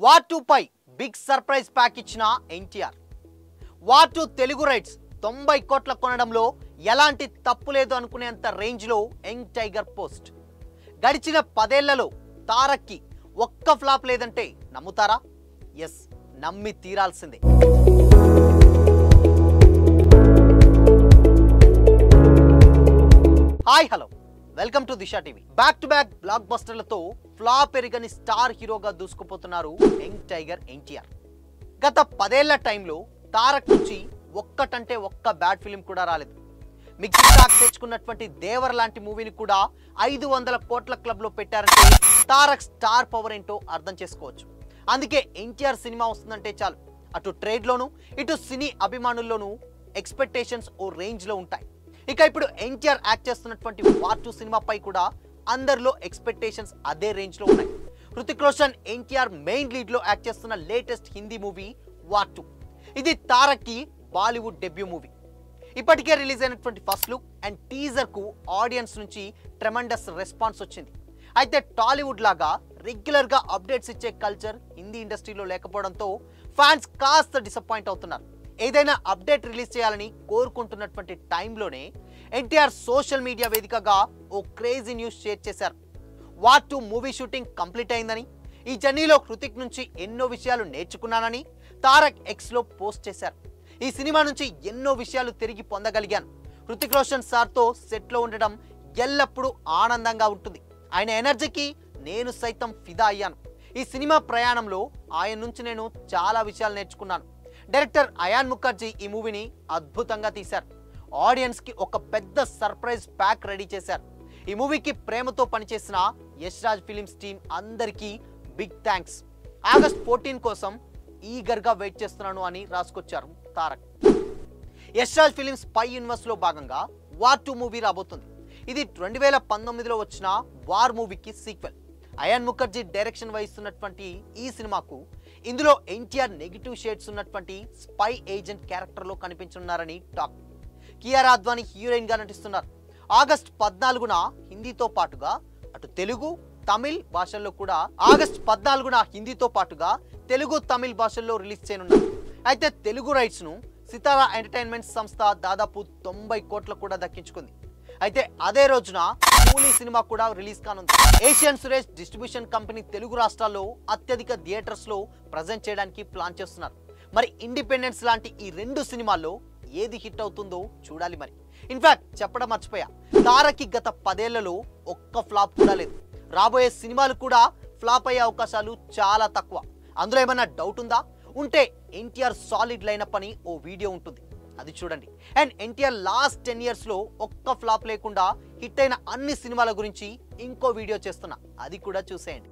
War 2 పై big surprise pack ఇచ్చిన NTR. War 2 Telugu rights 90 కోట్ల కొనడంలో ఎలాంటి తప్పు లేదు అనుకునేంత రేంజ్లో యంగ్ టైగర్ పోస్ట్. గడిచిన 10 ఏళ్లలో తారక్కి ఒక్క ఫ్లాప్ లేదంటే నమ్ముతారా? ఎస్, నమ్మి తీరాల్సిందే. Hi hello, welcome to Disha TV. Back to back block బస్టర్లతో ఫ్లాప్ ఎరగని స్టార్ హీరోగా దూసుకుపోతున్నారు యంగ్ టైగర్ ఎన్టీఆర్. గత 10 ఏళ్ల టైంలో తారక్ నుంచి ఒక్కటంటే ఒక్క బ్యాడ్ ఫిలిం కూడా రాలేదు. మిక్సీ టాక్ తెచ్చుకున్నటువంటి దేవర్ లాంటి మూవీని కూడా 500 కోట్ల క్లబ్లో పెట్టారంటే తారక్ స్టార్ పవర్ ఏంటో అర్థం చేసుకోవచ్చు. అందుకే ఎన్టీఆర్ సినిమా వస్తుందంటే చాలు, అటు ట్రేడ్లోనూ ఇటు సినీ అభిమానుల్లోనూ ఎక్స్పెక్టేషన్స్ ఓ రేంజ్లో ఉంటాయి. ఇక ఇప్పుడు ఎన్టీఆర్ యాక్ట్ చేస్తున్నటువంటి వార్ 2 సినిమాపై కూడా అందరిలో ఎక్స్పెక్టేషన్స్ అదే రేంజ్లో ఉన్నాయి. హృతిక్ రోషన్ ఎన్టీఆర్ మెయిన్ లీడ్లో యాక్ట్ చేస్తున్న లేటెస్ట్ హిందీ మూవీ వార్ 2. ఇది తారక్కి బాలీవుడ్ డెబ్యూ మూవీ. ఇప్పటికే రిలీజ్ అయినటువంటి ఫస్ట్ లుక్ అండ్ టీజర్కు ఆడియన్స్ నుంచి ట్రెమండస్ రెస్పాన్స్ వచ్చింది. అయితే టాలీవుడ్ లాగా రెగ్యులర్గా అప్డేట్స్ ఇచ్చే కల్చర్ హిందీ ఇండస్ట్రీలో లేకపోవడంతో ఫ్యాన్స్ కాస్త డిసప్పాయింట్ అవుతున్నారు. ఏదైనా అప్డేట్ రిలీజ్ చేయాలని కోరుకుంటున్నటువంటి టైంలోనే ఎన్టీఆర్ సోషల్ మీడియా వేదికగా ఓ క్రేజీ న్యూస్ షేర్ చేశారు. వార్ 2 మూవీ షూటింగ్ కంప్లీట్ అయిందని, ఈ జర్నీలో హృతిక్ నుంచి ఎన్నో విషయాలు నేర్చుకున్నానని తారక్ ఎక్స్లో పోస్ట్ చేశారు. ఈ సినిమా నుంచి ఎన్నో విషయాలు తిరిగి పొందగలిగాను. హృతిక్ రోషన్ సార్తో సెట్లో ఉండడం ఎల్లప్పుడూ ఆనందంగా ఉంటుంది. ఆయన ఎనర్జీకి నేను సైతం ఫిదా అయ్యాను. ఈ సినిమా ప్రయాణంలో ఆయన నుంచి నేను చాలా విషయాలు నేర్చుకున్నాను. డైరెక్టర్ అయాన్ ముఖర్జీ ఈ మూవీని అద్భుతంగా తీశారు. ఆడియన్స్కి ఒక పెద్ద సర్ప్రైజ్ ప్యాక్ రెడీ చేశారు. ఈ మూవీకి ప్రేమతో పనిచేసిన యష్ రాజ్ ఫిలిమ్స్ టీం అందరికీ బిగ్ థ్యాంక్స్. ఆగస్ట్ 14 కోసం ఈగర్గా వెయిట్ చేస్తున్నాను అని రాసుకొచ్చారు తారక్. యష్ రాజ్ ఫిలిమ్స్ పై యూనివర్స్లో భాగంగా వార్ 2 మూవీ రాబోతుంది. ఇది 2019లో వచ్చిన వార్ మూవీకి సీక్వెల్. అయాన్ ముఖర్జీ డైరెక్షన్ వహిస్తున్నటువంటి ఈ సినిమాకు ఇందులో ఎన్టీఆర్ నెగిటివ్ షేడ్స్ ఉన్నటువంటి స్పై ఏజెంట్ క్యారెక్టర్లో కనిపించనున్నారని టాక్. కియారా అద్వానీ హీరోయిన్ గా నటిస్తున్నారు. ఆగస్ట్ 14న హిందీతో పాటుగా అటు తెలుగు తమిళ్ భాషల్లో కూడా తెలుగు తమిళ్ భాషల్లో రిలీజ్ చేయనున్నారు. అయితే తెలుగు రైట్స్ ను సితారా ఎంటర్టైన్మెంట్ సంస్థ దాదాపు 90 కోట్ల కూడా దక్కించుకుంది. అయితే అదే రోజున కూలీ సినిమా కూడా రిలీజ్ కానుంది. Asian Suresh distribution company Telugu రాష్ట్రాల్లో అత్యధిక థియేటర్స్ లో ప్రజెంట్ చేయడానికి ప్లాన్ చేస్తున్నారు. మరి ఇండిపెండెన్స్ లాంటి ఈ 2 సినిమాల్లో ఏది హిట్ అవుతుందో చూడాలి. మరి ఇన్ఫాక్ట్ చెప్పడం మర్చిపోయా, తారక్కి గత 10 ఏళ్లలో ఒక్క ఫ్లాప్ కూడా లేదు. రాబోయే సినిమాలు కూడా ఫ్లాప్ అయ్యే అవకాశాలు చాలా తక్కువ. అందులో ఏమైనా డౌట్ ఉందా? ఉంటే ఎన్టీఆర్ సాలిడ్ లైనప్ అని ఓ వీడియో ఉంటుంది, అది చూడండి. అండ్ ఎన్టీఆర్ లాస్ట్ 10 ఇయర్స్లో ఒక్క ఫ్లాప్ లేకుండా హిట్ అయిన అన్ని సినిమాల గురించి ఇంకో వీడియో చేస్తున్నా, అది కూడా చూసేయండి.